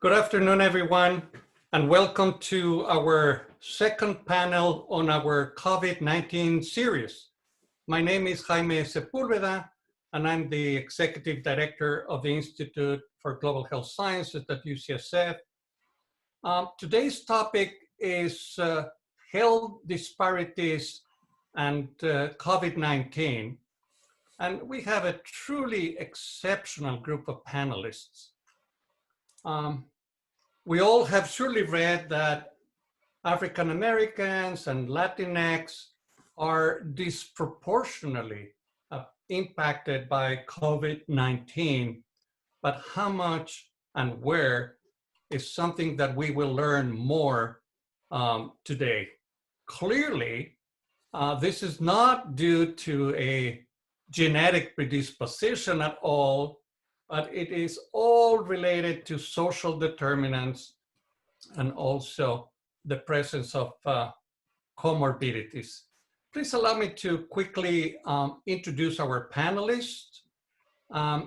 Good afternoon, everyone, and welcome to our second panel on our COVID-19 series. My name is Jaime Sepulveda, and I'm the Executive Director of the Institute for Global Health Sciences at UCSF. Today's topic is health disparities and COVID-19. And we have a truly exceptional group of panelists. We all have surely read that African Americans and Latinx are disproportionately impacted by COVID-19, but how much and where is something that we will learn more today. Clearly, this is not due to a genetic predisposition at all, but it is all related to social determinants and also the presence of comorbidities. Please allow me to quickly introduce our panelists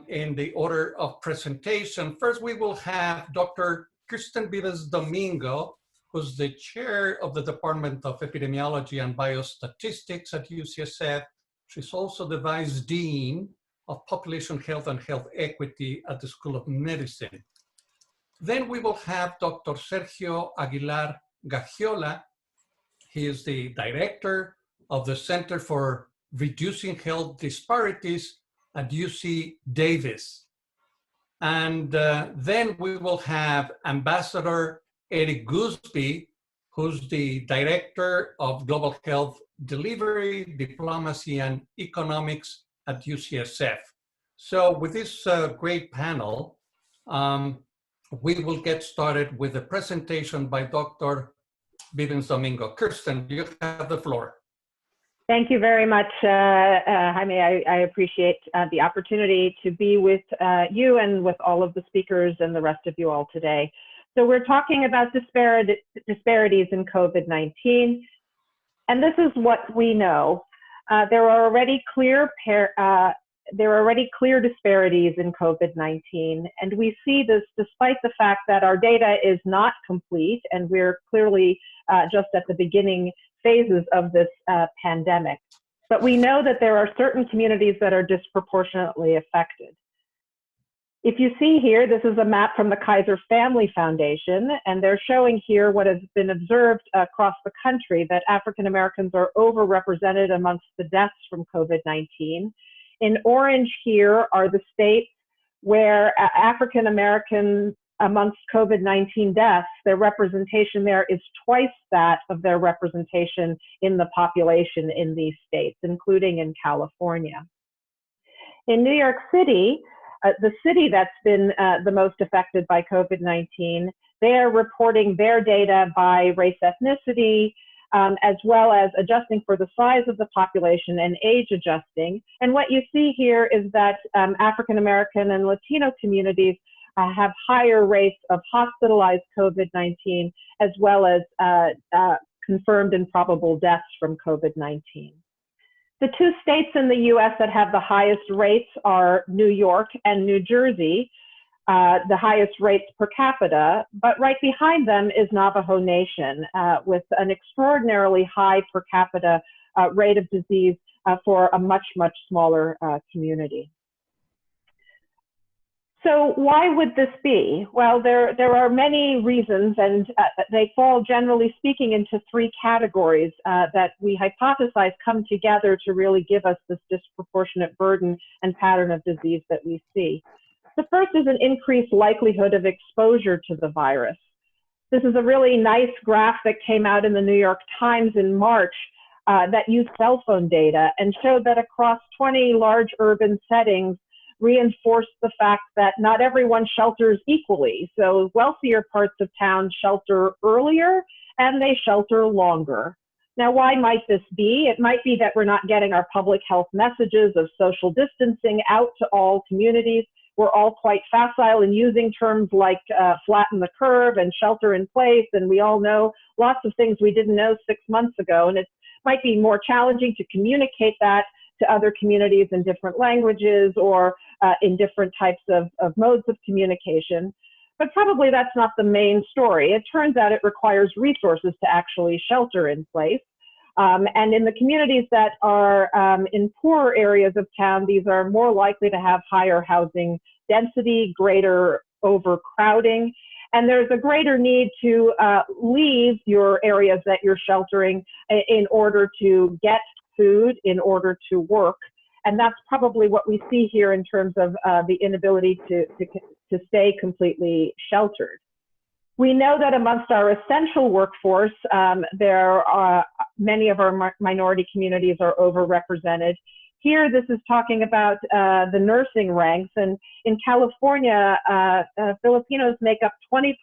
in the order of presentation. First, we will have Dr. Kirsten Bibbins-Domingo, who's the chair of the Department of Epidemiology and Biostatistics at UCSF. She's also the vice dean of Population Health and Health Equity at the School of Medicine. Then we will have Dr. Sergio Aguilar-Gaxiola. He is the director of the Center for Reducing Health Disparities at UC Davis. And then we will have Ambassador Eric Goobsy, who's the director of Global Health Delivery, Diplomacy, and Economics at UCSF. So with this great panel, we will get started with a presentation by Dr. Bibbins-Domingo. Kirsten, you have the floor. Thank you very much, Jaime. I appreciate the opportunity to be with you and with all of the speakers and the rest of you all today. So we're talking about disparities in COVID-19, and this is what we know. There are already clear disparities in COVID-19, and we see this despite the fact that our data is not complete, and we're clearly just at the beginning phases of this pandemic. But we know that there are certain communities that are disproportionately affected. If you see here, this is a map from the Kaiser Family Foundation, and they're showing here what has been observed across the country, that African Americans are overrepresented amongst the deaths from COVID-19. In orange here are the states where African Americans amongst COVID-19 deaths, their representation there is twice that of their representation in the population in these states, including in California. In New York City, the city that's been the most affected by COVID-19, they are reporting their data by race, ethnicity, as well as adjusting for the size of the population and age adjusting. And what you see here is that African American and Latino communities have higher rates of hospitalized COVID-19, as well as confirmed and probable deaths from COVID-19. The two states in the US that have the highest rates are New York and New Jersey, the highest rates per capita, but right behind them is Navajo Nation with an extraordinarily high per capita rate of disease for a much, much smaller community. So why would this be? Well, there are many reasons, and they fall, generally speaking, into three categories that we hypothesize come together to really give us this disproportionate burden and pattern of disease that we see. The first is an increased likelihood of exposure to the virus. This is a really nice graph that came out in the New York Times in March that used cell phone data and showed that across 20 large urban settings, reinforced the fact that not everyone shelters equally. So wealthier parts of town shelter earlier and they shelter longer. Now, why might this be? It might be that we're not getting our public health messages of social distancing out to all communities. We're all quite facile in using terms like flatten the curve and shelter in place. And we all know lots of things we didn't know 6 months ago. And it might be more challenging to communicate that to other communities in different languages or in different types of modes of communication. But probably that's not the main story. It turns out it requires resources to actually shelter in place. And in the communities that are in poorer areas of town, these are more likely to have higher housing density, greater overcrowding, and there's a greater need to leave your areas that you're sheltering in order to get food, in order to work. And that's probably what we see here in terms of the inability to stay completely sheltered. We know that amongst our essential workforce, there are many of our minority communities are overrepresented. Here, this is talking about the nursing ranks, and in California, Filipinos make up 20%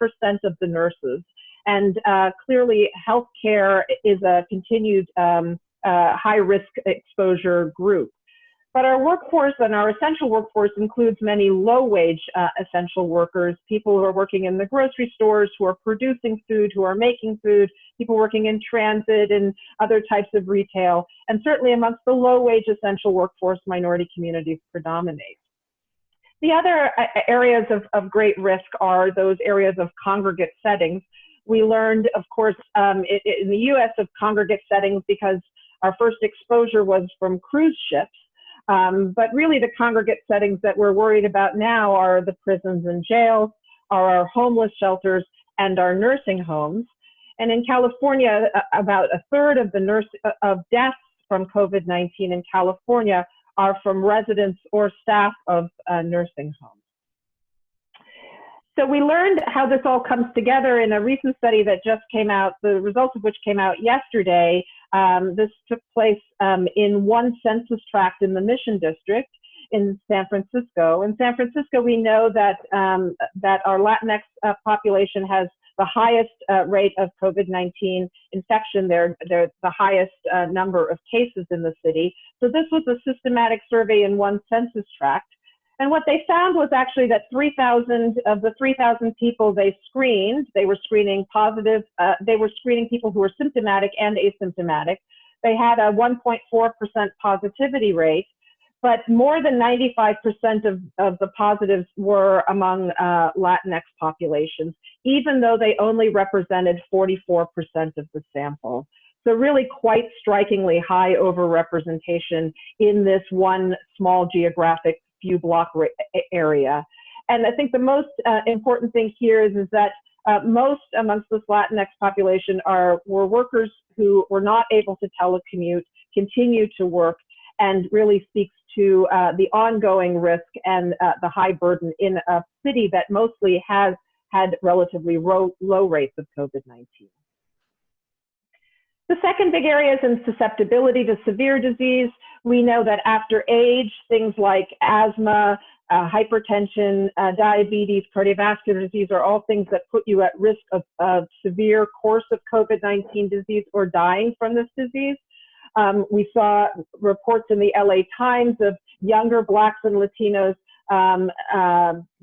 of the nurses, and clearly healthcare is a continued high-risk exposure group. But our workforce and our essential workforce includes many low-wage essential workers, people who are working in the grocery stores, who are producing food, who are making food, people working in transit and other types of retail. And certainly amongst the low-wage essential workforce, minority communities predominate. The other areas of great risk are those areas of congregate settings. We learned, of course, in the US of congregate settings because our first exposure was from cruise ships. But really the congregate settings that we're worried about now are the prisons and jails, are our homeless shelters, and our nursing homes. And in California, about a third of the deaths from COVID-19 in California are from residents or staff of nursing homes. So we learned how this all comes together in a recent study that just came out, the results of which came out yesterday. This took place in one census tract in the Mission District in San Francisco. In San Francisco, we know that, that our Latinx population has the highest rate of COVID-19 infection. They're the highest number of cases in the city. So this was a systematic survey in one census tract. And what they found was actually that 3,000 of the 3,000 people they screened, they were screening positive, they were screening people who were symptomatic and asymptomatic. They had a 1.4% positivity rate, but more than 95% of the positives were among Latinx populations, even though they only represented 44% of the sample. So really quite strikingly high overrepresentation in this one small geographic few block area. And I think the most important thing here is that most amongst this Latinx population were workers who were not able to telecommute, continue to work, and really speaks to the ongoing risk and the high burden in a city that mostly has had relatively low rates of COVID-19. The second big area is in susceptibility to severe disease. We know that after age, things like asthma, hypertension, diabetes, cardiovascular disease are all things that put you at risk of severe course of COVID-19 disease or dying from this disease. We saw reports in the LA Times of younger Blacks and Latinos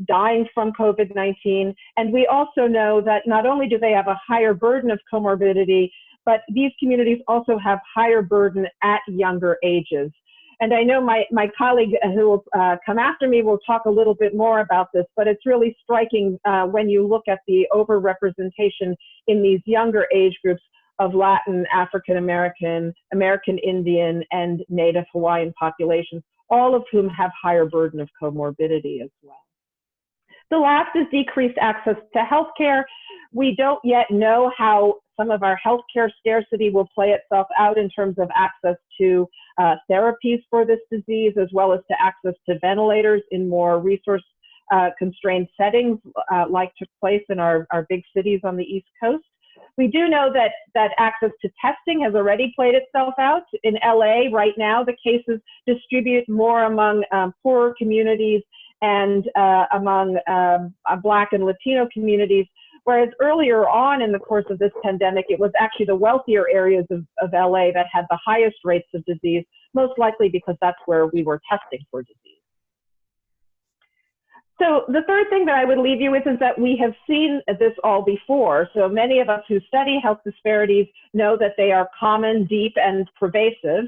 dying from COVID-19. And we also know that not only do they have a higher burden of comorbidity, but these communities also have higher burden at younger ages. And I know my colleague who will come after me will talk a little bit more about this, but it's really striking when you look at the overrepresentation in these younger age groups of Latin, African American, American Indian, and Native Hawaiian populations, all of whom have higher burden of comorbidity as well. The last is decreased access to healthcare. We don't yet know how some of our healthcare scarcity will play itself out in terms of access to therapies for this disease, as well as to access to ventilators in more resource constrained settings like took place in our big cities on the East Coast. We do know that access to testing has already played itself out. In LA right now, the cases distribute more among poorer communities and among Black and Latino communities, whereas earlier on in the course of this pandemic, it was actually the wealthier areas of LA that had the highest rates of disease, most likely because that's where we were testing for disease. So the third thing that I would leave you with is that we have seen this all before. So many of us who study health disparities know that they are common, deep, and pervasive.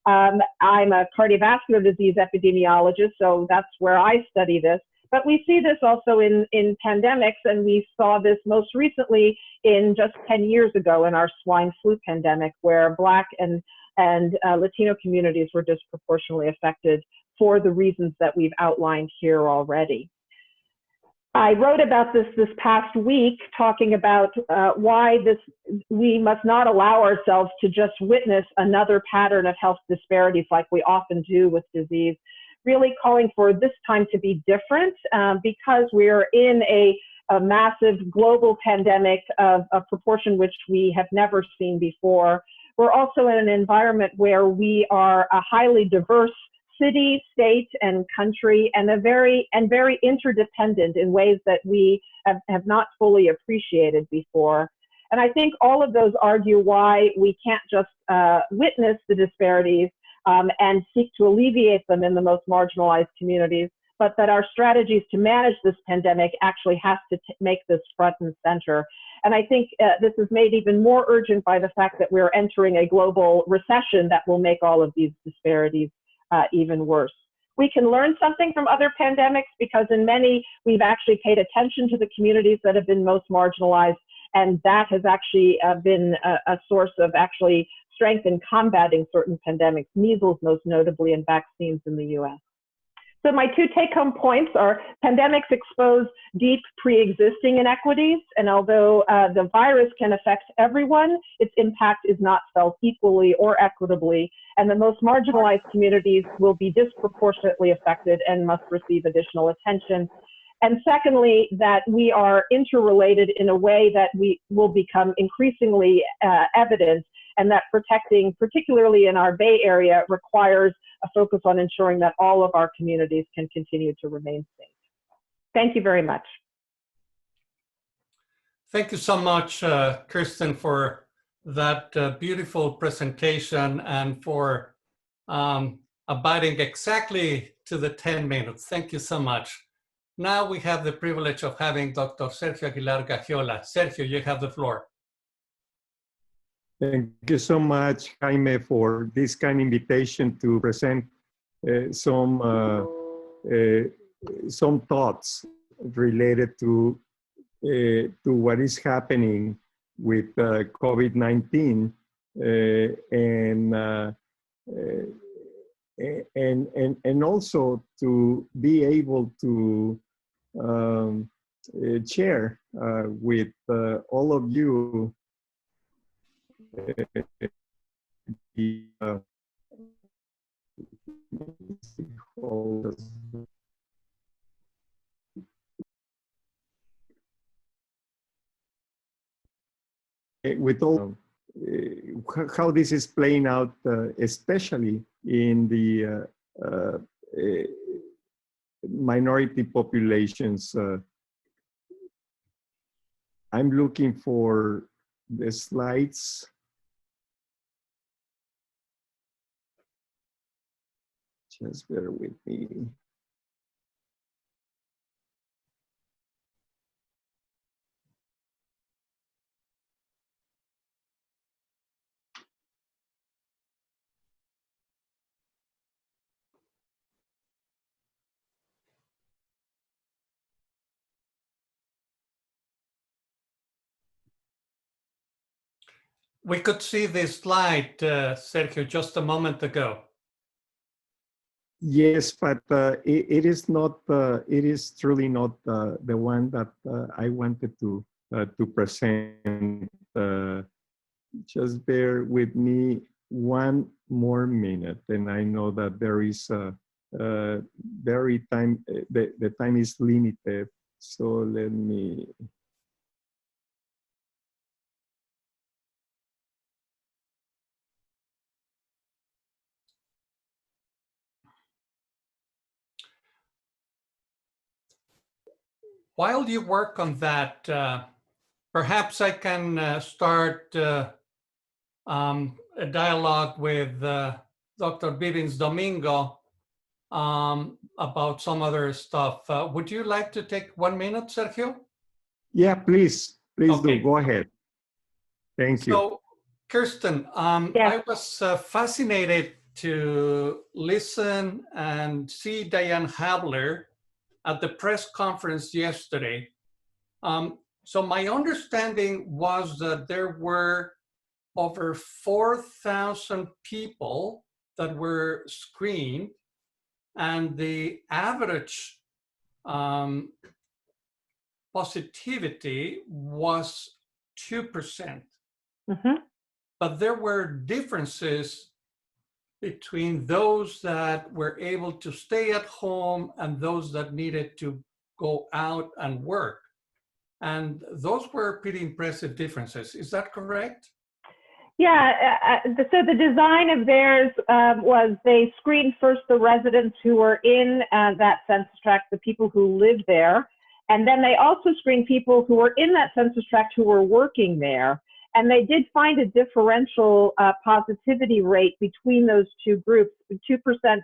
I'm a cardiovascular disease epidemiologist, so that's where I study this. But we see this also in pandemics, and we saw this most recently in just 10 years ago in our swine flu pandemic, where Black and Latino communities were disproportionately affected for the reasons that we've outlined here already. I wrote about this past week, talking about why we must not allow ourselves to just witness another pattern of health disparities like we often do with disease, really calling for this time to be different because we're in a massive global pandemic of a proportion which we have never seen before. We're also in an environment where we are a highly diverse city, state, and country, and very interdependent in ways that we have not fully appreciated before. And I think all of those argue why we can't just witness the disparities and seek to alleviate them in the most marginalized communities, but that our strategies to manage this pandemic actually has to make this front and center. And I think this is made even more urgent by the fact that we're entering a global recession that will make all of these disparities even worse. We can learn something from other pandemics because in many, we've actually paid attention to the communities that have been most marginalized, and that has actually been a source of actually strength in combating certain pandemics, measles most notably, and vaccines in the US. So my two take-home points are pandemics expose deep pre-existing inequities, and although the virus can affect everyone, its impact is not felt equally or equitably, and the most marginalized communities will be disproportionately affected and must receive additional attention. And secondly, that we are interrelated in a way that we will become increasingly evident, and that protecting, particularly in our Bay Area, requires a focus on ensuring that all of our communities can continue to remain safe. Thank you very much. Thank you so much, Kirsten, for that beautiful presentation and for abiding exactly to the 10 minutes. Thank you so much. Now we have the privilege of having Dr. Sergio Aguilar-Gaxiola. Sergio, you have the floor. Thank you so much, Jaime, for this kind invitation to present some thoughts related to what is happening with COVID-19 and also to be able to share with all of you with all how this is playing out, especially in the minority populations. I'm looking for the slides. Just bear with me. We could see this slide, Sergio, just a moment ago. Yes, but it is not. It is truly not the one that I wanted to present. Just bear with me one more minute, and I know that there is very time. The time is limited, so let me. While you work on that, perhaps I can start a dialogue with Dr. Bibbins-Domingo about some other stuff. Would you like to take 1 minute, Sergio? Yeah, please Okay. do. Go ahead. Thank you. So, Kirsten, I was fascinated to listen and see Diane Habler at the press conference yesterday. So my understanding was that there were over 4,000 people that were screened, and the average positivity was 2%. Mm-hmm. But there were differences between those that were able to stay at home and those that needed to go out and work. And those were pretty impressive differences. Is that correct? Yeah, so the design of theirs was they screened first the residents who were in that census tract, the people who lived there, and then they also screened people who were in that census tract who were working there. And they did find a differential positivity rate between those two groups, 2%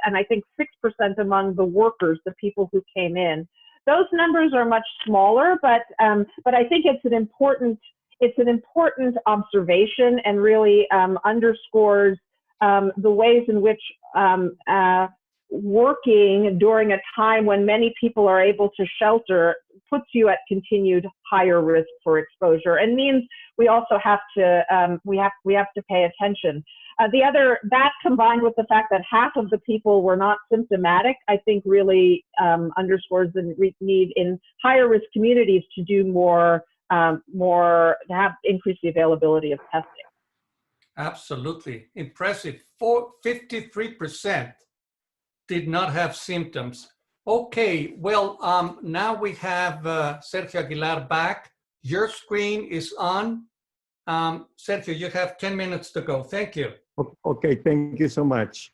and I think 6% among the workers, the people who came in. Those numbers are much smaller, but I think it's an important observation and really underscores the ways in which working during a time when many people are able to shelter puts you at continued higher risk for exposure, and means we also have to we have to pay attention. That combined with the fact that half of the people were not symptomatic, I think really underscores the need in higher risk communities to do more, to have increased the availability of testing. Absolutely. Impressive. 53% did not have symptoms. Okay, well, now we have Sergio Aguilar back. Your screen is on. Sergio, you have 10 minutes to go. Thank you. Okay, thank you so much.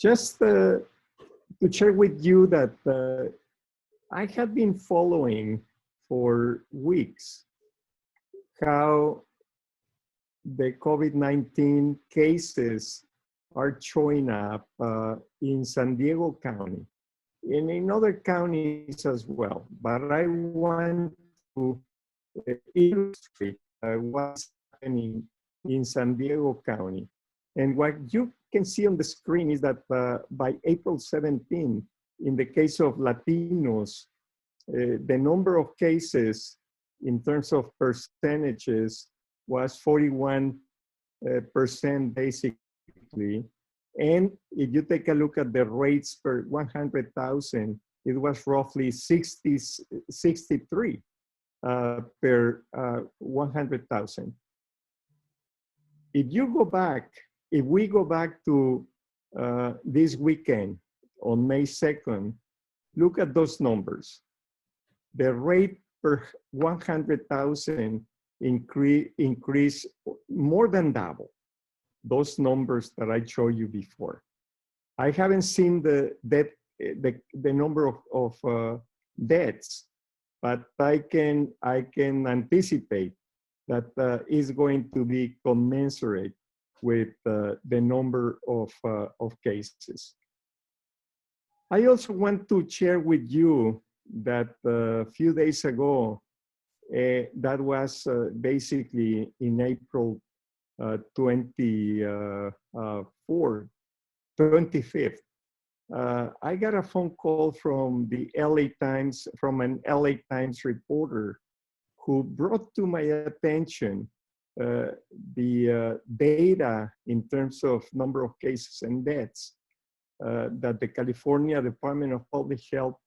Just to share with you that I have been following for weeks how the COVID-19 cases are showing up in San Diego County and in other counties as well. But I want to illustrate what's happening in San Diego County. And what you can see on the screen is that by April 17, in the case of Latinos, the number of cases in terms of percentages was 41% basically. And if you take a look at the rates per 100,000, it was roughly 63 per 100,000. If we go back to this weekend on May 2nd, look at those numbers. The rate per 100,000 increased more than double those numbers that I showed you before. I haven't seen the number of deaths, but I can anticipate that is going to be commensurate with the number of cases. I also want to share with you that a few days ago, that was basically in April 25th, I got a phone call from the LA Times, from an LA Times reporter who brought to my attention the data in terms of number of cases and deaths that the California Department of Public Health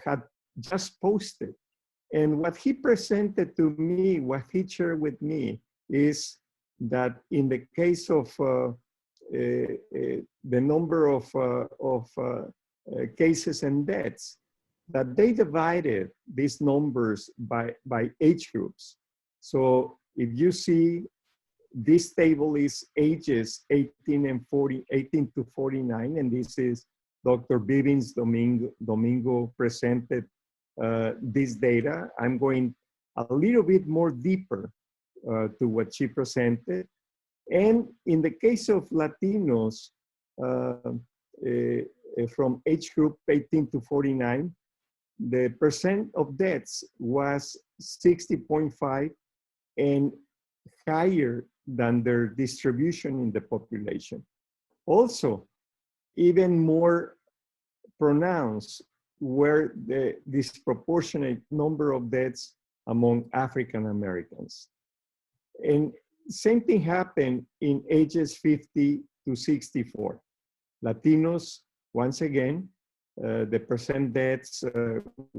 had just posted. And what he presented to me, what he shared with me, is that in the case of the number of cases and deaths, that they divided these numbers by age groups. So if you see, this table is ages 18 to 49, and this is Dr. Bibbins-Domingo presented this data. I'm going a little bit more deeper to what she presented. And in the case of Latinos, from age group 18 to 49, the percent of deaths was 60.5 and higher than their distribution in the population. Also, even more pronounced were the disproportionate number of deaths among African Americans. And same thing happened in ages 50 to 64. Latinos, once again, the percent deaths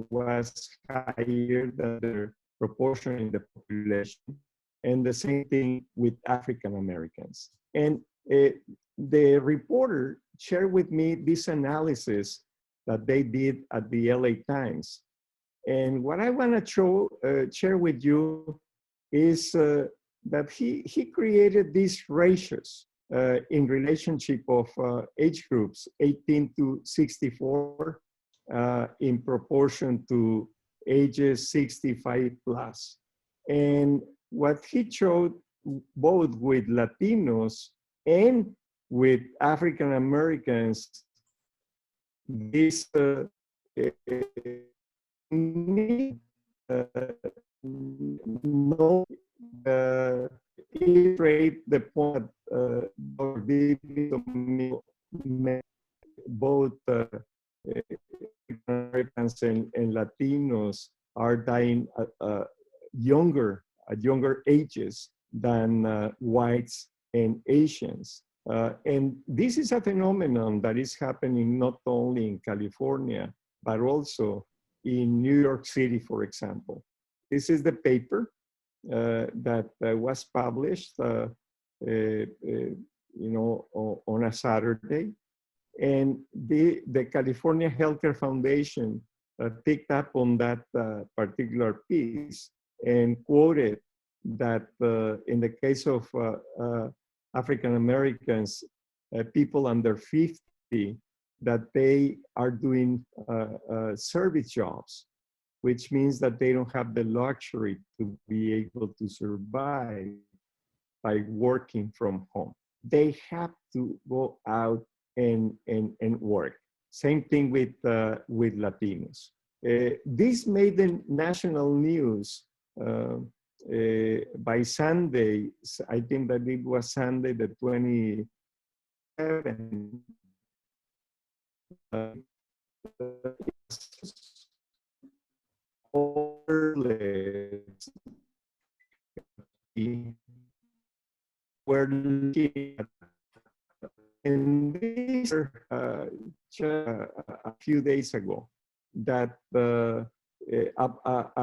was higher than the proportion in the population. And the same thing with African Americans. And the reporter shared with me this analysis that they did at the LA Times. And what I want to share with you is that he created these ratios in relationship of age groups 18 to 64 in proportion to ages 65 plus. And what he showed both with Latinos and with African Americans, this no illustrate the point both Americans and Latinos are dying at younger ages than whites and Asians. And this is a phenomenon that is happening not only in California, but also in New York City, for example. This is the paper that was published, on a Saturday. And the California Healthcare Foundation picked up on that particular piece and quoted that in the case of African Americans, people under 50, that they are doing service jobs, which means that they don't have the luxury to be able to survive by working from home. They have to go out and work. Same thing with Latinos. This made the national news by Sunday. I think that it was Sunday the 27th. We're looking at, and these are a few days ago, that a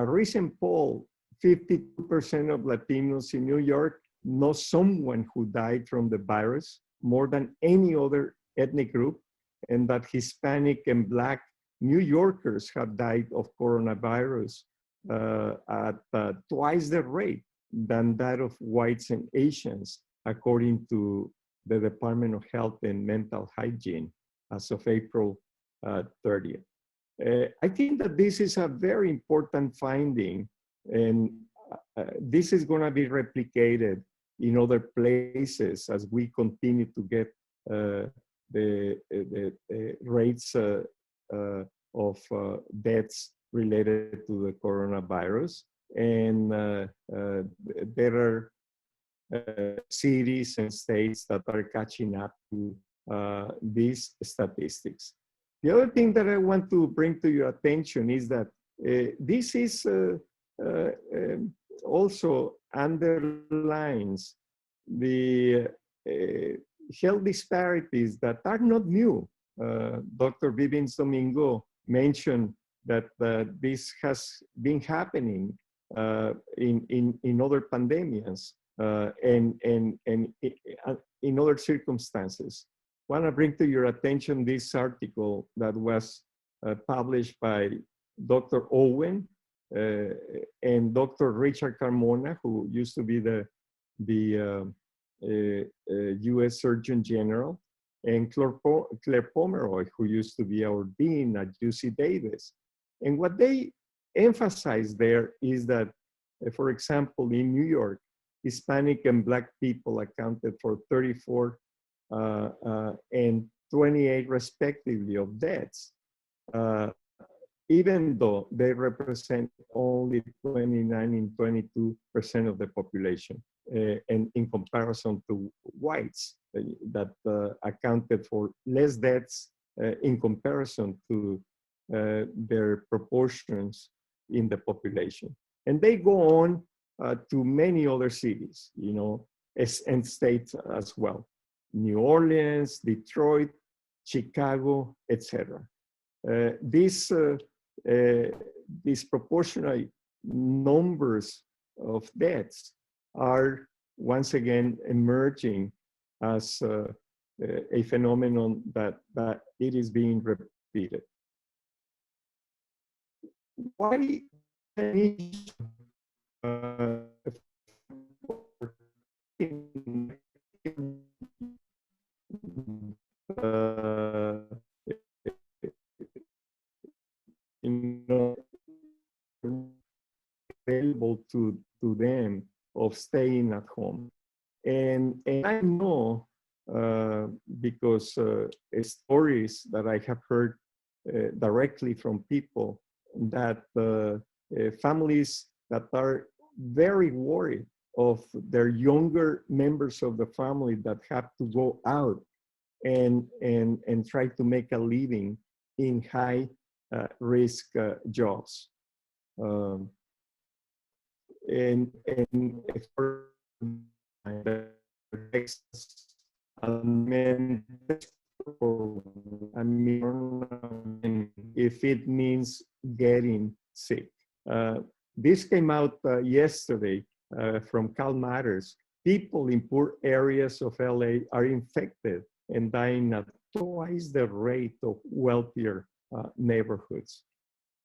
recent poll, 52% of Latinos in New York know someone who died from the virus, more than any other ethnic group, and that Hispanic and Black New Yorkers have died of coronavirus at twice the rate than that of whites and Asians, according to the Department of Health and Mental Hygiene as of April 30th. I think that this is a very important finding, and this is going to be replicated in other places as we continue to get the rates of deaths related to the coronavirus. And there are cities and states that are catching up to these statistics. The other thing that I want to bring to your attention is that this is also underlines the health disparities that are not new. Dr. Bibbins-Domingo mentioned that this has been happening in other pandemics and in other circumstances. I want to bring to your attention this article that was published by Dr. Owen and Dr. Richard Carmona, who used to be the US Surgeon General, and Claire Pomeroy, who used to be our dean at UC Davis. And what they emphasize there is that, for example, in New York, Hispanic and Black people accounted for 34 and 28 respectively of deaths, even though they represent only 29 and 22% of the population, and in comparison to whites that accounted for less deaths in comparison to their proportions in the population. And they go on to many other cities, you know, and states as well. New Orleans, Detroit, Chicago, etc. These disproportionate numbers of deaths are once again emerging as a phenomenon that it is being repeated. Why you know, available to them of staying at home. And I know because stories that I have heard directly from people that families that are very worried of their younger members of the family that have to go out and try to make a living in high risk jobs. And I mean, if it means getting sick. This came out yesterday from Cal Matters. People in poor areas of LA are infected and dying at twice the rate of wealthier neighborhoods.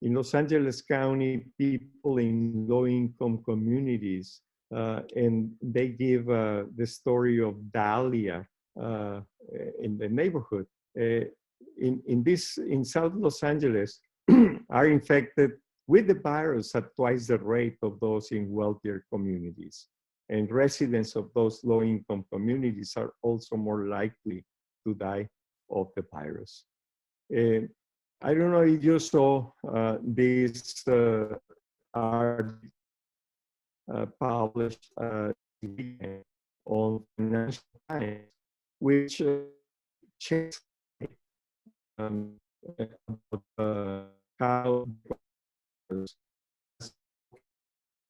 In Los Angeles County, people in low-income communities, and they give the story of Dahlia in the neighborhood. In South Los Angeles, are infected with the virus at twice the rate of those in wealthier communities. And residents of those low-income communities are also more likely to die of the virus. I don't know if you saw this article published on Financial Times, which checks about how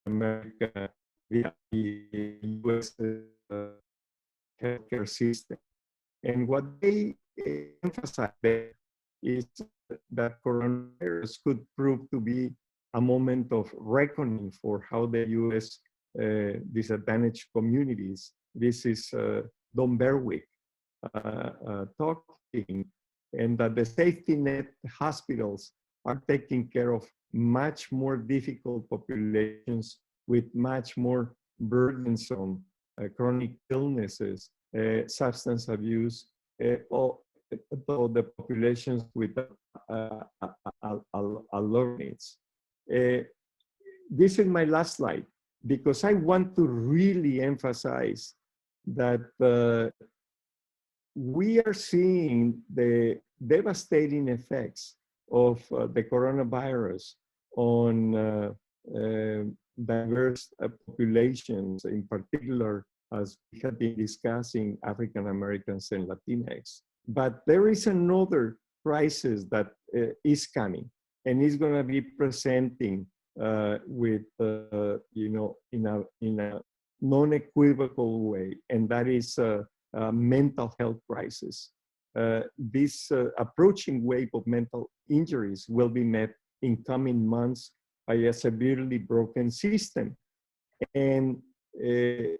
America, the US healthcare system. And what they emphasize there is that coronavirus could prove to be a moment of reckoning for how the US disadvantaged communities. This is Don Berwick talking, and that the safety net hospitals are taking care of much more difficult populations with much more burdensome chronic illnesses, substance abuse, or the populations with low needs. This is my last slide because I want to really emphasize that we are seeing the devastating effects of the coronavirus on diverse populations, in particular, as we have been discussing, African Americans and Latinx. But there is another crisis that is coming and is going to be presenting with, you know, in a non-equivocal way, and that is a mental health crisis. This approaching wave of mental injuries will be met in coming months by a severely broken system. And there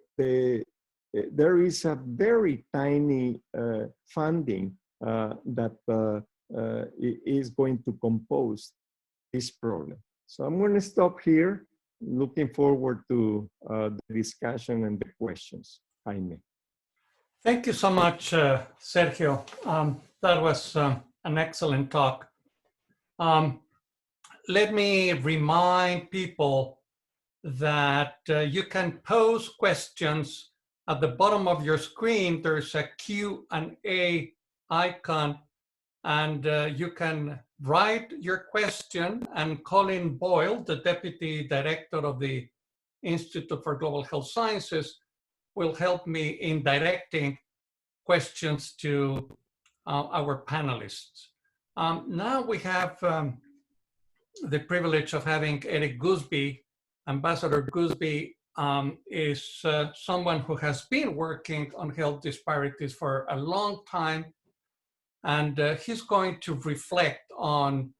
is a very tiny funding that is going to compose this problem. So I'm going to stop here, looking forward to the discussion and the questions. Jaime. Thank you so much, Sergio. That was an excellent talk. Let me remind people that you can pose questions at the bottom of your screen. There's a Q&A icon, and you can write your question, and Colin Boyle, the Deputy Director of the Institute for Global Health Sciences, will help me in directing questions to our panelists. Now we have the privilege of having Eric Goobsy. Ambassador Goobsy is someone who has been working on health disparities for a long time, and he's going to reflect on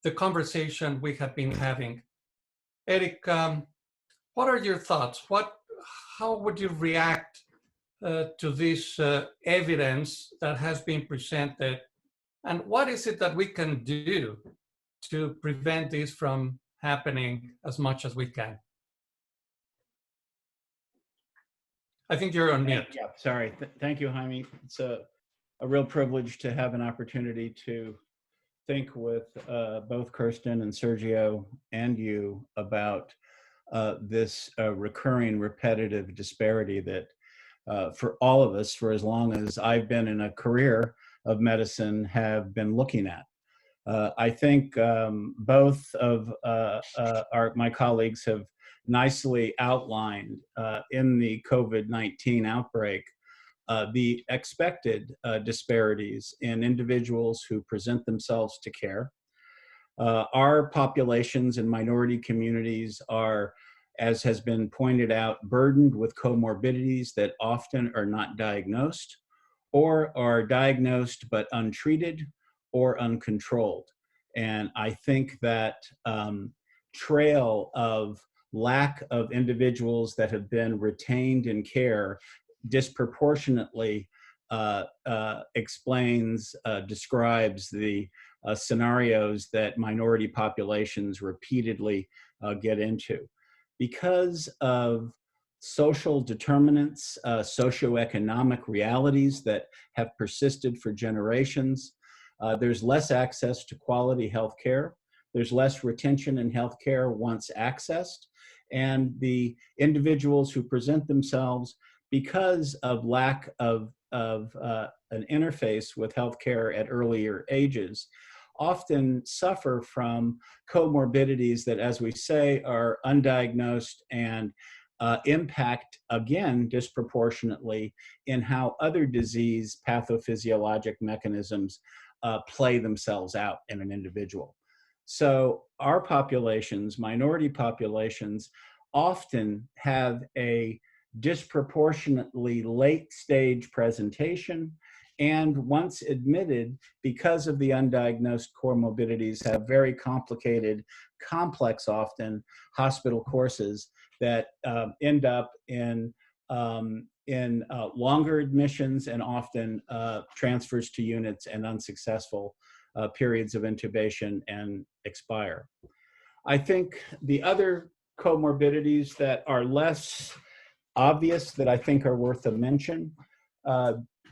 the conversation we have been having. Eric, what are your thoughts? How would you react to this evidence that has been presented? And what is it that we can do to prevent this from happening as much as we can? I think you're on mute. Yeah, sorry. Thank you, Jaime. It's a real privilege to have an opportunity to think with both Kirsten and Sergio and you about this recurring repetitive disparity that for all of us, for as long as I've been in a career of medicine, have been looking at. I think both of my colleagues have nicely outlined in the COVID-19 outbreak the expected disparities in individuals who present themselves to care. Our populations and minority communities are, as has been pointed out, burdened with comorbidities that often are not diagnosed or are diagnosed but untreated or uncontrolled. And I think that trail of lack of individuals that have been retained in care disproportionately describes the scenarios that minority populations repeatedly get into. Because of social determinants, socioeconomic realities that have persisted for generations, there's less access to quality health care. There's less retention in health care once accessed. And the individuals who present themselves because of lack of an interface with healthcare at earlier ages often suffer from comorbidities that, as we say, are undiagnosed and impact, again, disproportionately in how other disease pathophysiologic mechanisms play themselves out in an individual. So our populations, minority populations, often have a disproportionately late stage presentation, and once admitted, because of the undiagnosed comorbidities, have very complicated, complex, often hospital courses that end up in longer admissions and often transfers to units and unsuccessful periods of intubation and expire. I think the other comorbidities that are less obvious that I think are worth a mention,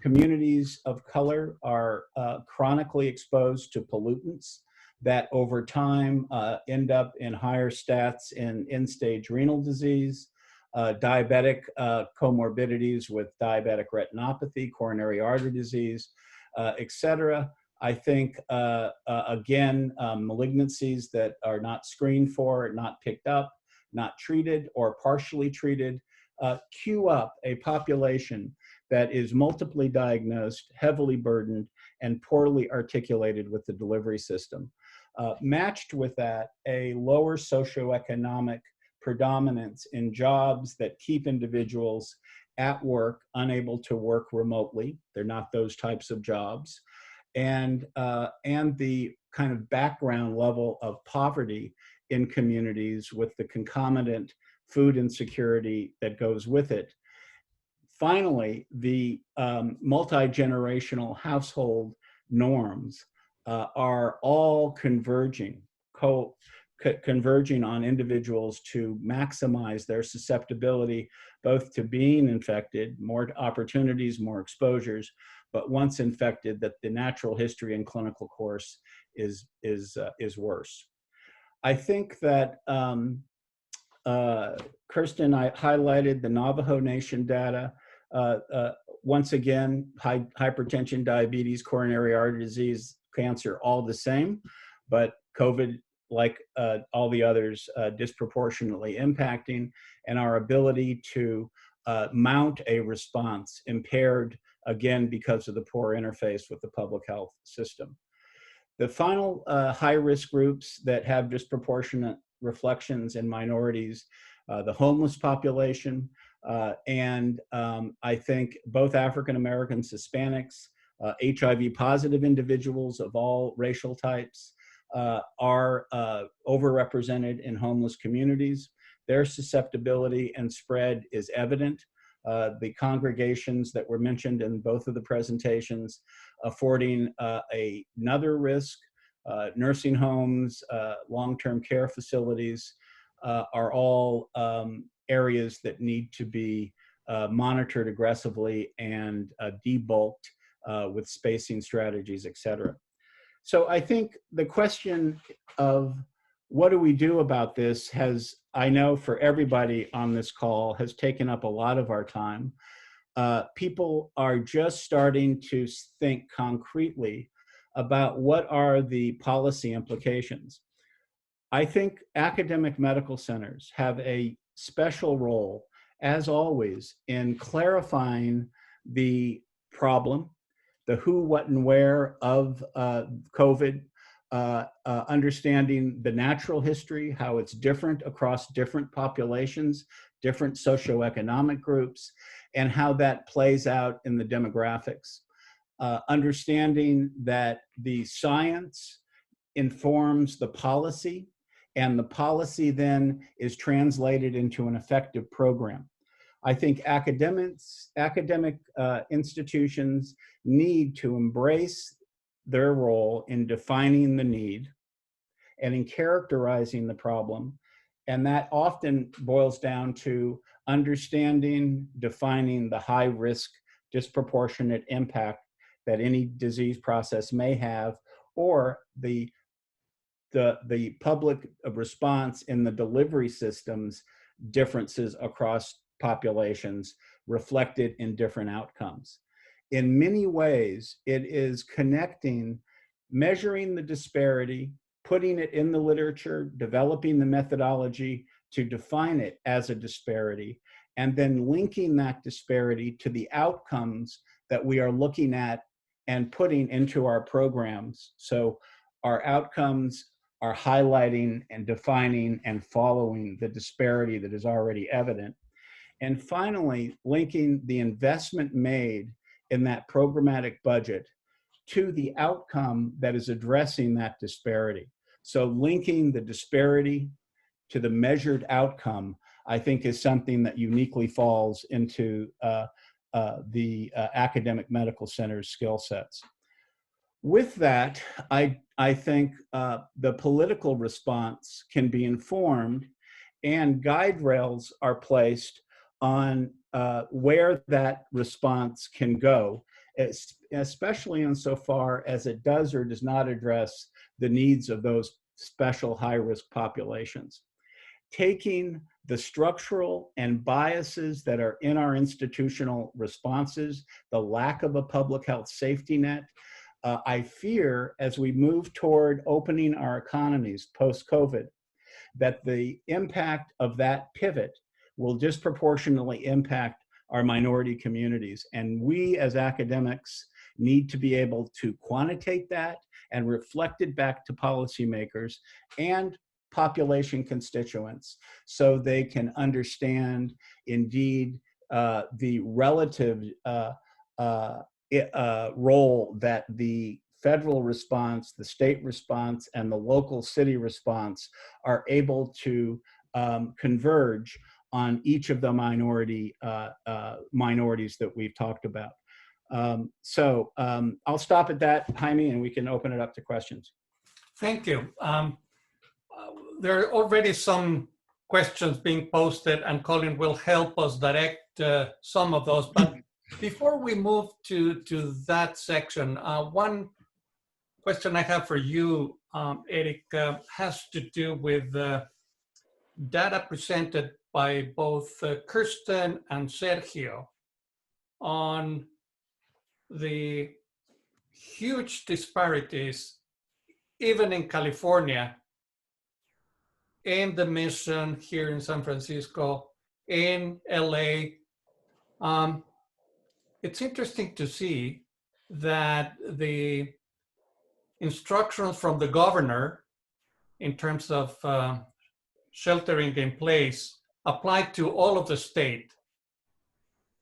communities of color are chronically exposed to pollutants that over time end up in higher stats in end-stage renal disease, diabetic comorbidities with diabetic retinopathy, coronary artery disease, et cetera. I think, again, malignancies that are not screened for, not picked up, not treated, or partially treated, queue up a population that is multiply diagnosed, heavily burdened, and poorly articulated with the delivery system. Matched with that, a lower socioeconomic predominance in jobs that keep individuals at work, unable to work remotely. They're not those types of jobs. And the kind of background level of poverty in communities with the concomitant food insecurity that goes with it. Finally, the multi-generational household norms are all converging on individuals to maximize their susceptibility, both to being infected, more opportunities, more exposures, but once infected, that the natural history and clinical course is worse. I think that Kirsten, I highlighted the Navajo Nation data. Once again, hypertension, diabetes, coronary artery disease, cancer, all the same, but COVID, like all the others, disproportionately impacting, and our ability to mount a response impaired, again, because of the poor interface with the public health system. The final high-risk groups that have disproportionate reflections in minorities, the homeless population, and I think both African Americans, Hispanics, HIV positive individuals of all racial types are overrepresented in homeless communities. Their susceptibility and spread is evident. The congregations that were mentioned in both of the presentations affording another risk, nursing homes, long-term care facilities are all areas that need to be monitored aggressively and debulked with spacing strategies, et cetera. So I think the question of what do we do about this has, I know for everybody on this call, has taken up a lot of our time. People are just starting to think concretely about what are the policy implications. I think academic medical centers have a special role, as always, in clarifying the problem, the who, what, and where of COVID, understanding the natural history, how it's different across different populations, different socioeconomic groups, and how that plays out in the demographics. Understanding that the science informs the policy, and the policy then is translated into an effective program. I think academic institutions need to embrace their role in defining the need and in characterizing the problem. And that often boils down to understanding, defining the high risk, disproportionate impact that any disease process may have, or the public response in the delivery systems differences across populations reflected in different outcomes. In many ways, it is connecting, measuring the disparity, putting it in the literature, developing the methodology to define it as a disparity, and then linking that disparity to the outcomes that we are looking at and putting into our programs. So our outcomes are highlighting and defining and following the disparity that is already evident. And finally, linking the investment made in that programmatic budget to the outcome that is addressing that disparity. So linking the disparity to the measured outcome, I think, is something that uniquely falls into the academic medical center's skill sets. With that, I think the political response can be informed, and guide rails are placed on where that response can go, especially insofar as it does or does not address the needs of those special high-risk populations. Taking the structural and biases that are in our institutional responses, the lack of a public health safety net, I fear as we move toward opening our economies post-COVID, that the impact of that pivot will disproportionately impact our minority communities. And we as academics need to be able to quantitate that and reflect it back to policymakers and population constituents so they can understand indeed the relative role that the federal response, the state response, and the local city response are able to converge on each of the minorities that we've talked about. I'll stop at that, Jaime, and we can open it up to questions. Thank you. There are already some questions being posted, and Colin will help us direct some of those. But before we move to that section, one question I have for you, Eric, has to do with data presented by both Kirsten and Sergio on the huge disparities, even in California, in the Mission here in San Francisco, in LA. It's interesting to see that the instructions from the governor in terms of sheltering in place apply to all of the state.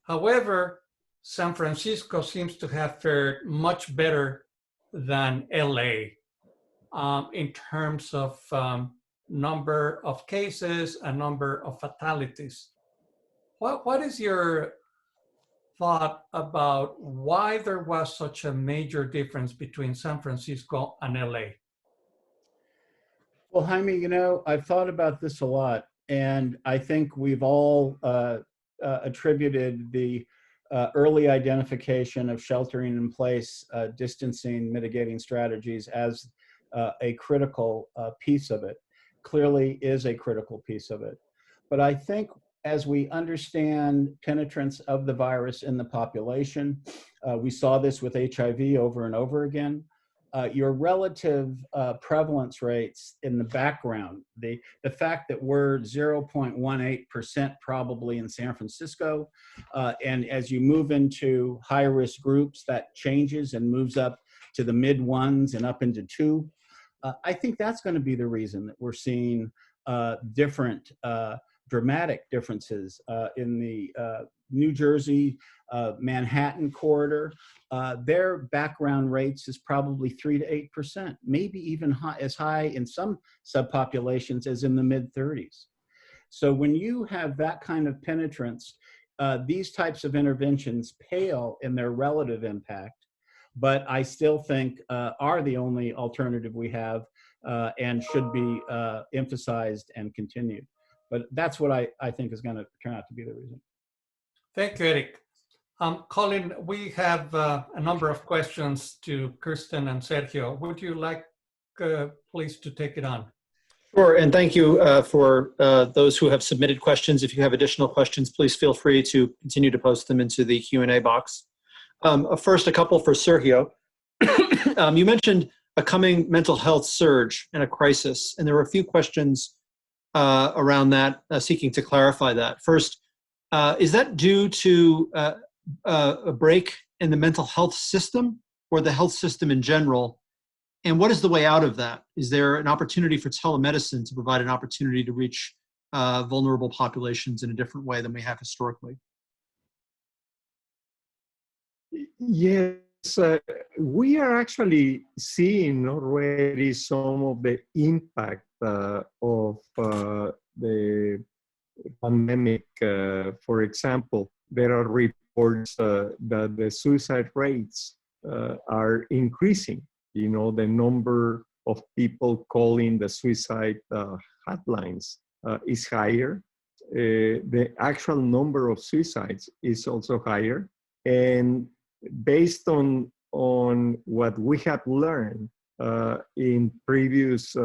However, San Francisco seems to have fared much better than LA in terms of number of cases and number of fatalities. What is your thought about why there was such a major difference between San Francisco and LA? Well, Jaime, you know, I've thought about this a lot, and I think we've all attributed the early identification of sheltering in place, distancing, mitigating strategies as a critical piece of it. Clearly is a critical piece of it. But I think as we understand penetrance of the virus in the population, we saw this with HIV over and over again. Your relative prevalence rates in the background, the fact that we're 0.18% probably in San Francisco, and as you move into high-risk groups, that changes and moves up to the mid-ones and up into 2. I think that's going to be the reason that we're seeing different dramatic differences in the New Jersey, Manhattan corridor. Their background rates is probably 3 to 8%, maybe even as high in some subpopulations as in the mid-30s. So when you have that kind of penetrance, these types of interventions pale in their relative impact, but I still think are the only alternative we have and should be emphasized and continued. But that's what I think is going to turn out to be the reason. Thank you, Eric. Colin, we have a number of questions to Kirsten and Sergio. Would you like, please, to take it on? Sure, and thank you for those who have submitted questions. If you have additional questions, please feel free to continue to post them into the Q&A box. First, a couple for Sergio. You mentioned a coming mental health surge and a crisis, and there were a few questions around that, seeking to clarify that. First, is that due to a break in the mental health system or the health system in general? And what is the way out of that? Is there an opportunity for telemedicine to provide an opportunity to reach vulnerable populations in a different way than we have historically? Yes, we are actually seeing already some of the impact of the pandemic. For example, there are reports that the suicide rates are increasing. You know, the number of people calling the suicide hotlines is higher. The actual number of suicides is also higher. And based on what we have learned in previous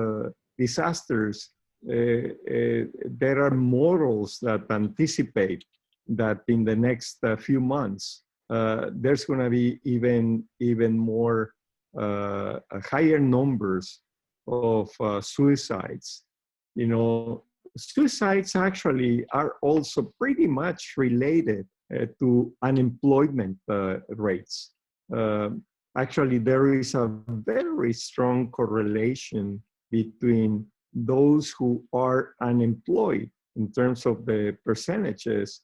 disasters, there are models that anticipate that in the next few months, there's going to be even more higher numbers of suicides. You know, suicides actually are also pretty much related to unemployment rates. Actually, there is a very strong correlation between those who are unemployed in terms of the percentages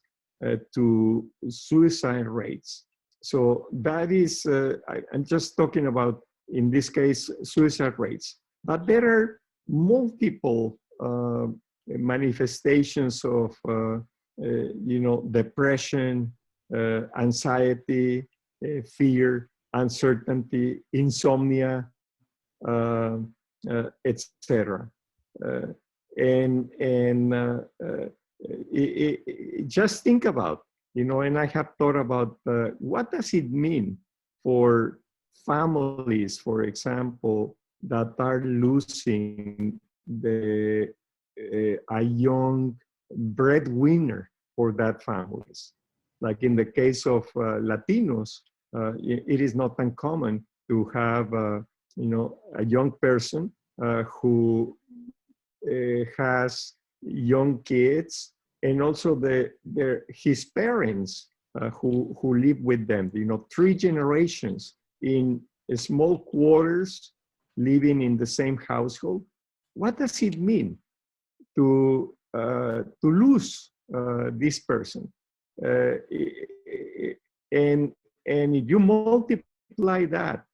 to suicide rates. So that is, I'm just talking about, in this case, suicide rates. But there are multiple manifestations of, you know, depression, anxiety, fear, uncertainty, insomnia, etc. Just think about, you know, and I have thought about what does it mean for families, for example, that are losing a young breadwinner for that families. Like in the case of Latinos, it is not uncommon to have, you know, a young person who has young kids, and also his parents who live with them. You know, 3 generations in small quarters living in the same household. What does it mean to lose this person? And if you multiply that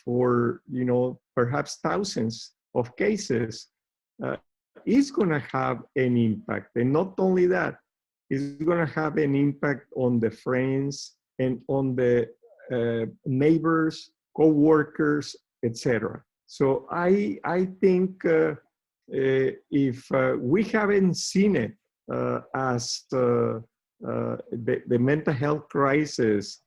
for, you know, perhaps thousands of cases, it's going to have an impact. And not only that, it's going to have an impact on the friends and on the neighbors, co-workers, etc. So I think if we haven't seen it as the mental health crisis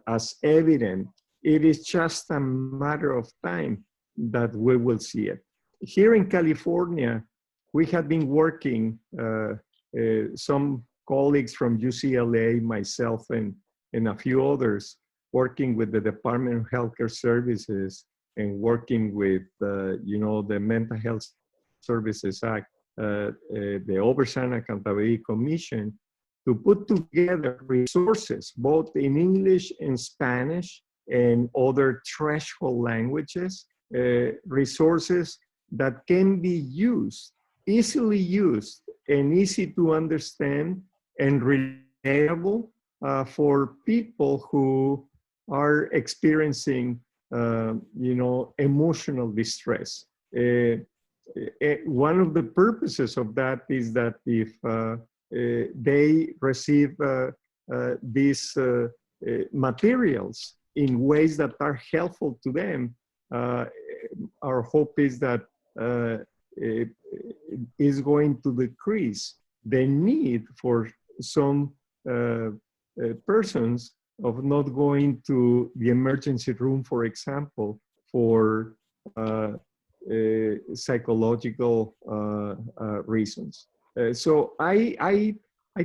as evident, it is just a matter of time that we will see it. Here in California, we have been working, some colleagues from UCLA, myself, and a few others, working with the Department of Healthcare Services and working with, you know, the Mental Health Services Act, the Oversight and Accountability Commission, to put together resources, both in English and Spanish and other threshold languages, resources that can be used, easily used, and easy to understand and relatable for people who are experiencing, you know, emotional distress. One of the purposes of that is that if they receive these materials in ways that are helpful to them, our hope is that it is going to decrease the need for some persons of not going to the emergency room, for example, for psychological reasons. So I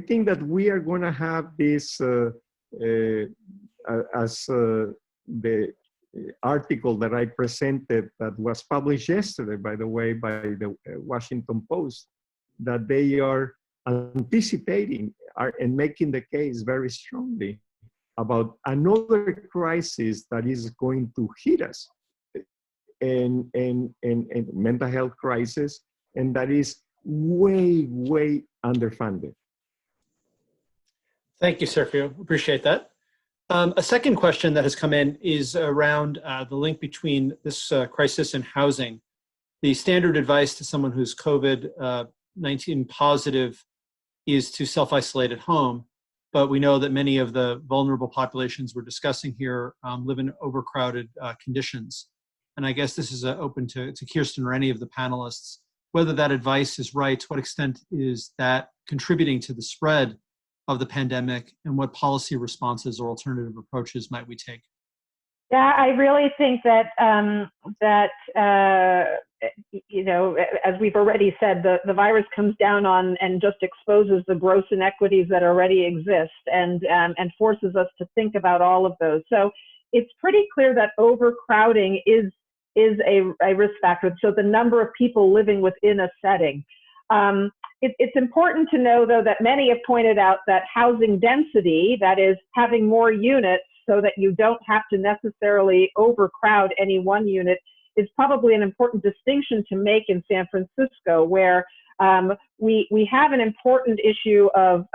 think that we are going to have this as the article that I presented that was published yesterday, by the way, by the Washington Post, that they are anticipating and making the case very strongly about another crisis that is going to hit us, and mental health crisis, and that is way, way underfunded. Thank you, Sergio. Appreciate that. A second question that has come in is around the link between this crisis and housing. The standard advice to someone who's COVID-19 positive is to self-isolate at home, but we know that many of the vulnerable populations we're discussing here live in overcrowded conditions. And I guess this is open to Kirsten or any of the panelists, whether that advice is right, to what extent is that contributing to the spread of the pandemic, and what policy responses or alternative approaches might we take? Yeah, I really think that you know, as we've already said, the virus comes down on and just exposes the gross inequities that already exist, and forces us to think about all of those. So it's pretty clear that overcrowding is a risk factor. So the number of people living within a setting. It's important to know, though, that many have pointed out that housing density, that is having more units so that you don't have to necessarily overcrowd any one unit, is probably an important distinction to make in San Francisco, where we have an important issue of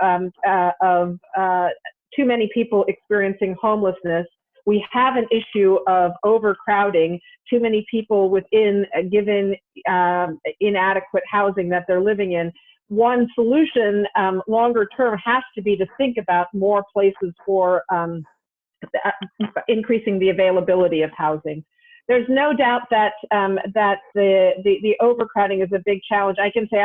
too many people experiencing homelessness. We have an issue of overcrowding, too many people within a given inadequate housing that they're living in. One solution, longer term, has to be to think about more places for increasing the availability of housing. There's no doubt that the overcrowding is a big challenge. I can say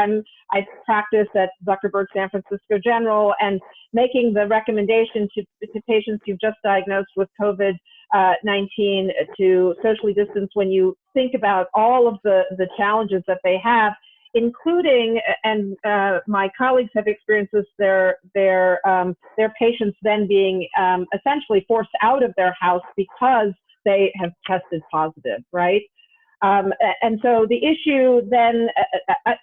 I practice at Dr. Berg San Francisco General, and making the recommendation to patients you've just diagnosed with COVID-19 to socially distance when you think about all of the challenges that they have, including, and my colleagues have experienced this, their patients then being essentially forced out of their house because they have tested positive, right? And so the issue then,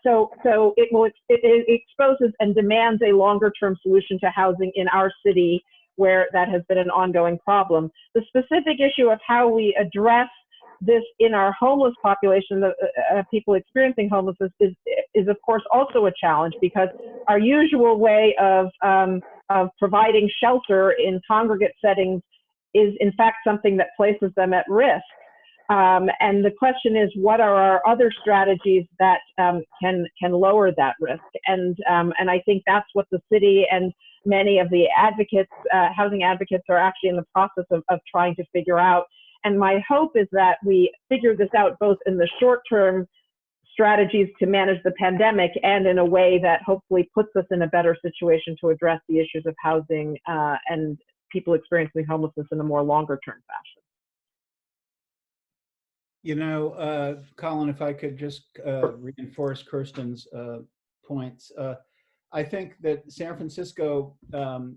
so it exposes and demands a longer-term solution to housing in our city, where that has been an ongoing problem. The specific issue of how we address this in our homeless population, the people experiencing homelessness is of course also a challenge, because our usual way of providing shelter in congregate settings is in fact something that places them at risk. And the question is, what are our other strategies that can lower that risk? And I think that's what the city and many of the advocates, housing advocates, are actually in the process of trying to figure out. And my hope is that we figure this out both in the short-term strategies to manage the pandemic and in a way that hopefully puts us in a better situation to address the issues of housing and people experiencing homelessness in a more longer-term fashion. You know, Colin, if I could just reinforce Kirsten's points. I think that San Francisco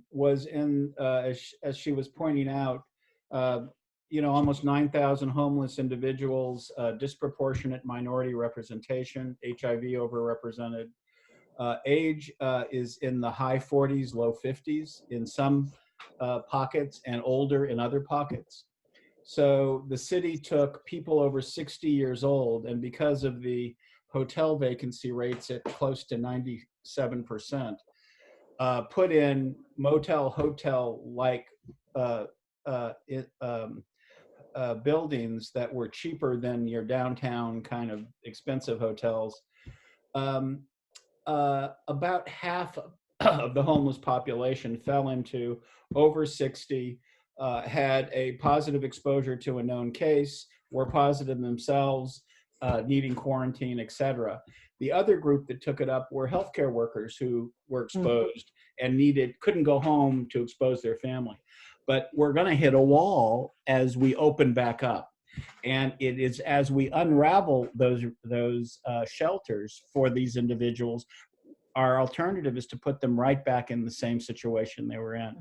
was in, as she was pointing out, you know, almost 9,000 homeless individuals, disproportionate minority representation, HIV overrepresented. Age is in the high 40s, low 50s in some pockets, and older in other pockets. So the city took people over 60 years old, and because of the hotel vacancy rates at close to 97%, put in motel, hotel-like buildings that were cheaper than your downtown kind of expensive hotels. About half of the homeless population fell into over 60, had a positive exposure to a known case, were positive themselves, needing quarantine, etc. The other group that took it up were healthcare workers who were exposed and couldn't go home to expose their family. But we're going to hit a wall as we open back up. And it is as we unravel those shelters for these individuals, our alternative is to put them right back in the same situation they were in.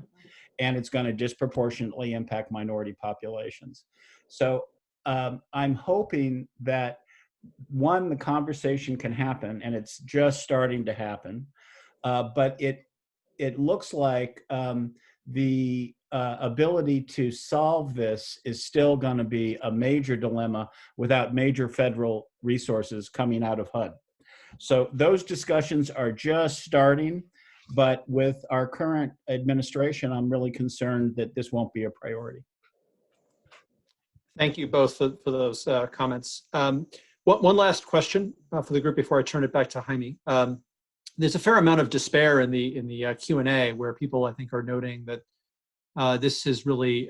And it's going to disproportionately impact minority populations. So I'm hoping that, one, the conversation can happen, and it's just starting to happen, but it looks like the ability to solve this is still going to be a major dilemma without major federal resources coming out of HUD. So those discussions are just starting, but with our current administration, I'm really concerned that this won't be a priority. Thank you both for those comments. One last question for the group before I turn it back to Jaime. There's a fair amount of despair in the Q&A, where people, I think, are noting that this has really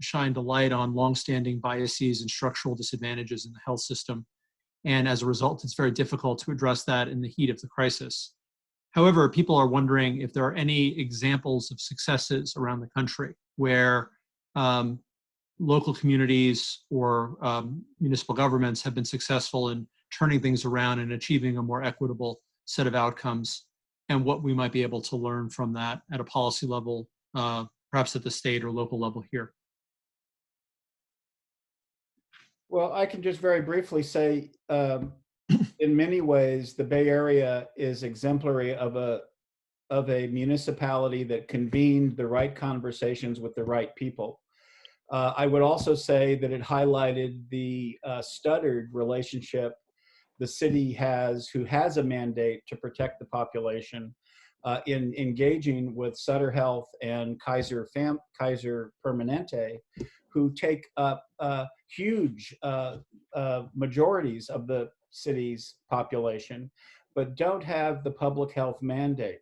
shined a light on longstanding biases and structural disadvantages in the health system. And as a result, it's very difficult to address that in the heat of the crisis. However, people are wondering if there are any examples of successes around the country where local communities or municipal governments have been successful in turning things around and achieving a more equitable set of outcomes, and what we might be able to learn from that at a policy level, perhaps at the state or local level here. Well, I can just very briefly say, in many ways, the Bay Area is exemplary of a municipality that convened the right conversations with the right people. I would also say that it highlighted the stuttered relationship the city has, who has a mandate to protect the population, in engaging with Sutter Health and Kaiser Permanente, who take up huge majorities of the city's population, but don't have the public health mandate.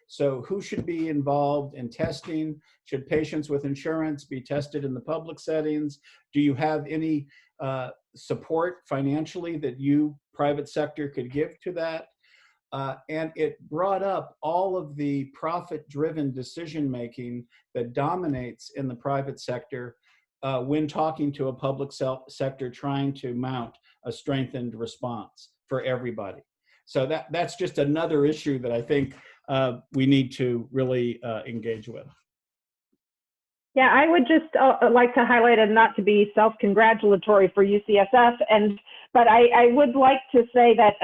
So who should be involved in testing? Should patients with insurance be tested in the public settings? Do you have any support financially that you, private sector, could give to that? And it brought up all of the profit-driven decision-making that dominates in the private sector when talking to a public sector trying to mount a strengthened response for everybody. So that's just another issue that I think we need to really engage with. Yeah, I would just like to highlight, and not to be self-congratulatory for UCSF, but I would like to say that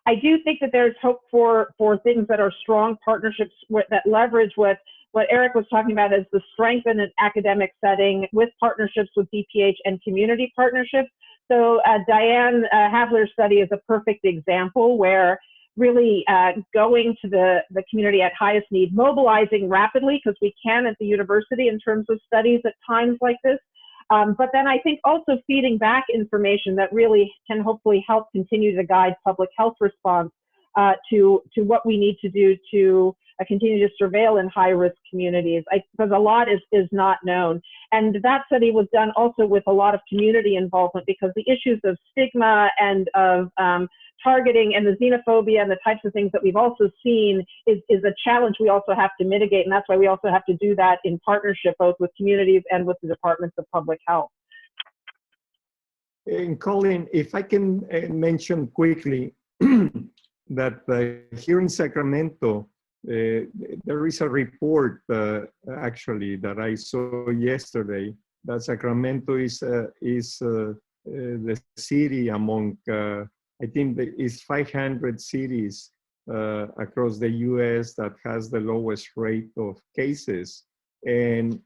I do think that there's hope for things that are strong partnerships that leverage what Eric was talking about as the strength in an academic setting with partnerships with DPH and community partnerships, So Diane Havler's study is a perfect example where really going to the community at highest need, mobilizing rapidly, because we can at the university in terms of studies at times like this. But then I think also feeding back information that really can hopefully help continue to guide public health response to what we need to do to continue to surveil in high-risk communities, because a lot is not known. And that study was done also with a lot of community involvement, because the issues of stigma and of targeting and the xenophobia and the types of things that we've also seen is a challenge we also have to mitigate. And that's why we also have to do that in partnership, both with communities and with the departments of public health. And Colin, if I can mention quickly that here in Sacramento, there is a report actually that I saw yesterday that Sacramento is the city among I think it's 500 cities across the U.S. that has the lowest rate of cases. And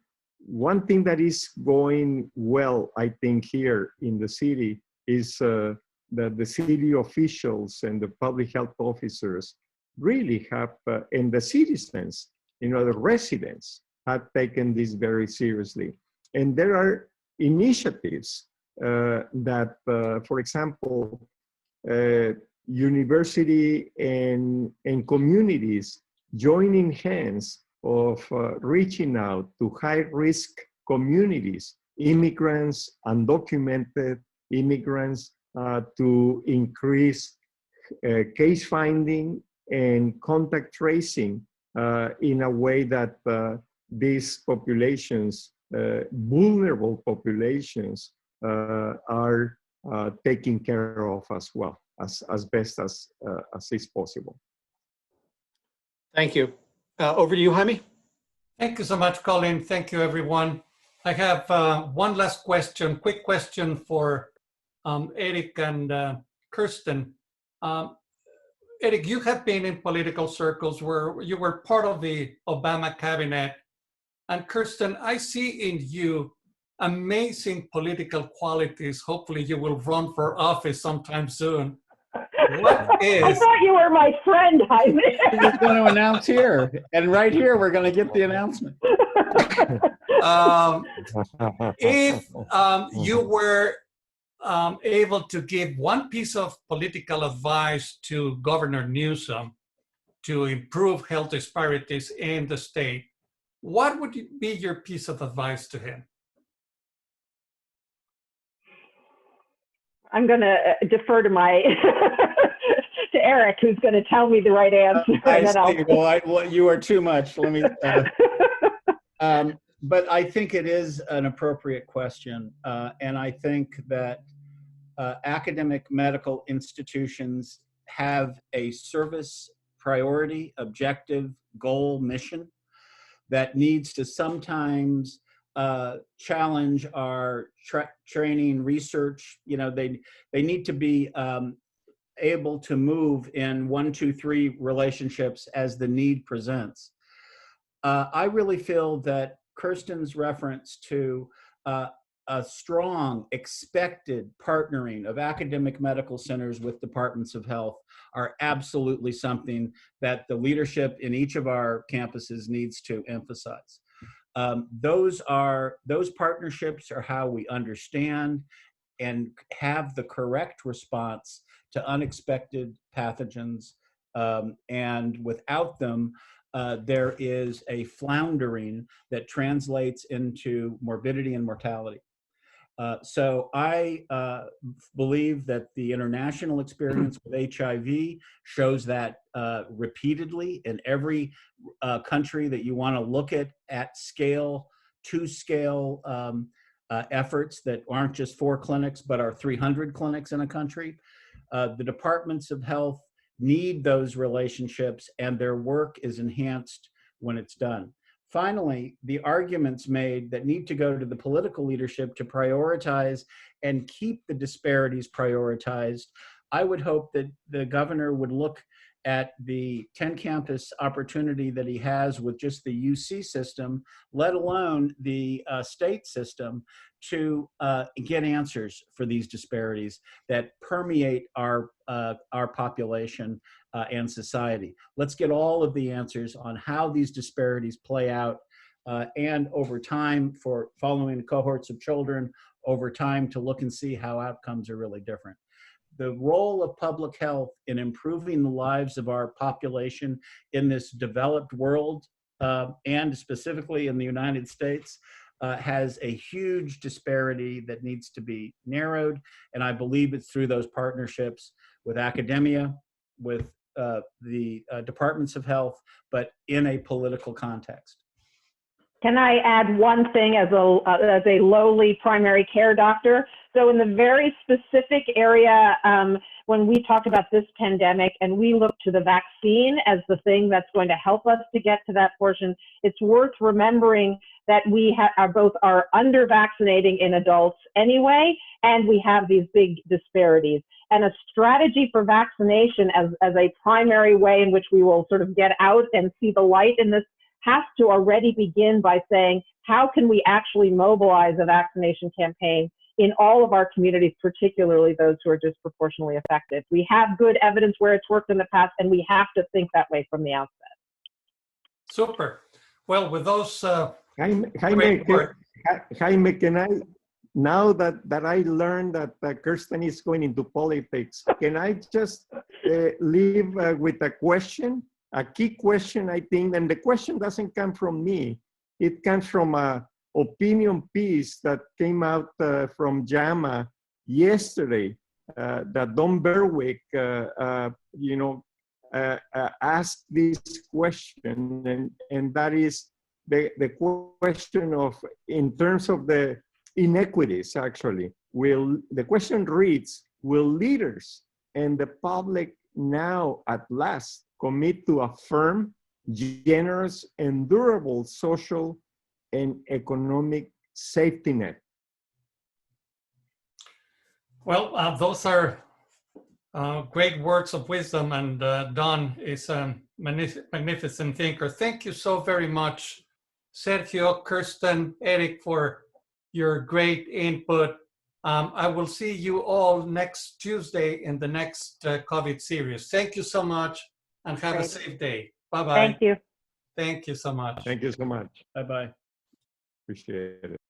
one thing that is going well, I think, here in the city is that the city officials and the public health officers really have, and the citizens, the residents have taken this very seriously. And there are initiatives that, for example, university and communities joining hands of reaching out to high-risk communities, immigrants, undocumented immigrants, to increase case finding and contact tracing in a way that these populations, vulnerable populations, are taken care of as well, as best as is possible. Thank you. Over to you, Jaime. Thank you so much, Colin. Thank you, everyone. I have one last question, quick question for Eric and Kirsten. Eric, you have been in political circles where you were part of the Obama cabinet. And Kirsten, I see in you amazing political qualities. Hopefully you will run for office sometime soon. What is... I thought you were my friend, Jaime. We're going to announce here. And right here, we're going to get the announcement. If you were able to give one piece of political advice to Governor Newsom to improve health disparities in the state, what would be your piece of advice to him? I'm going to defer to my to Eric, who's going to tell me the right answer. Well, you are too much. Let me. But I think it is an appropriate question, and I think that academic medical institutions have a service priority, objective, goal, mission that needs to sometimes challenge our training, research. They need to be able to move in 1, 2, 3 relationships as the need presents. I really feel that Kirsten's reference to a strong, expected partnering of academic medical centers with departments of health are absolutely something that the leadership in each of our campuses needs to emphasize. Those partnerships are how we understand and have the correct response to unexpected pathogens, and without them, there is a floundering that translates into morbidity and mortality. So I believe that the international experience with HIV shows that repeatedly in every country that you want to look at scale, to scale efforts that aren't just 4 clinics, but are 300 clinics in a country. The departments of health need those relationships, and their work is enhanced when it's done. Finally, the arguments made that need to go to the political leadership to prioritize and keep the disparities prioritized. I would hope that the governor would look at the 10 campus opportunity that he has with just the UC system, let alone the state system, to get answers for these disparities that permeate our population and society. Let's get all of the answers on how these disparities play out and over time, for following cohorts of children over time, to look and see how outcomes are really different. The role of public health in improving the lives of our population in this developed world, and specifically in the United States, has a huge disparity that needs to be narrowed. And I believe it's through those partnerships with academia, with the departments of health, but in a political context. Can I add one thing as a lowly primary care doctor? So in the very specific area, when we talk about this pandemic and we look to the vaccine as the thing that's going to help us to get to that portion, it's worth remembering that we are under vaccinating in adults anyway, and we have these big disparities. And a strategy for vaccination as a primary way in which we will sort of get out and see the light in this has to already begin by saying, how can we actually mobilize a vaccination campaign in all of our communities, particularly those who are disproportionately affected? We have good evidence where it's worked in the past, and we have to think that way from the outset. Super. Well, with those Jaime, can I, now that I learned that Kirsten is going into politics, can I just leave with a question? A key question, I think, and the question doesn't come from me. It comes from an opinion piece that came out from JAMA yesterday that Don Berwick, asked this question, and that is the question of, in terms of the inequities, actually, the question reads, will leaders and the public now at last commit to a firm, generous, and durable social and economic safety net? Well, those are great words of wisdom, and Don is a magnificent thinker. Thank you so very much, Sergio, Kirsten, Eric, for your great input. I will see you all next Tuesday in the next COVID series. Thank you so much, and have a safe day. Bye-bye. Thank you. Thank you so much. Thank you so much. Bye-bye. Appreciate it.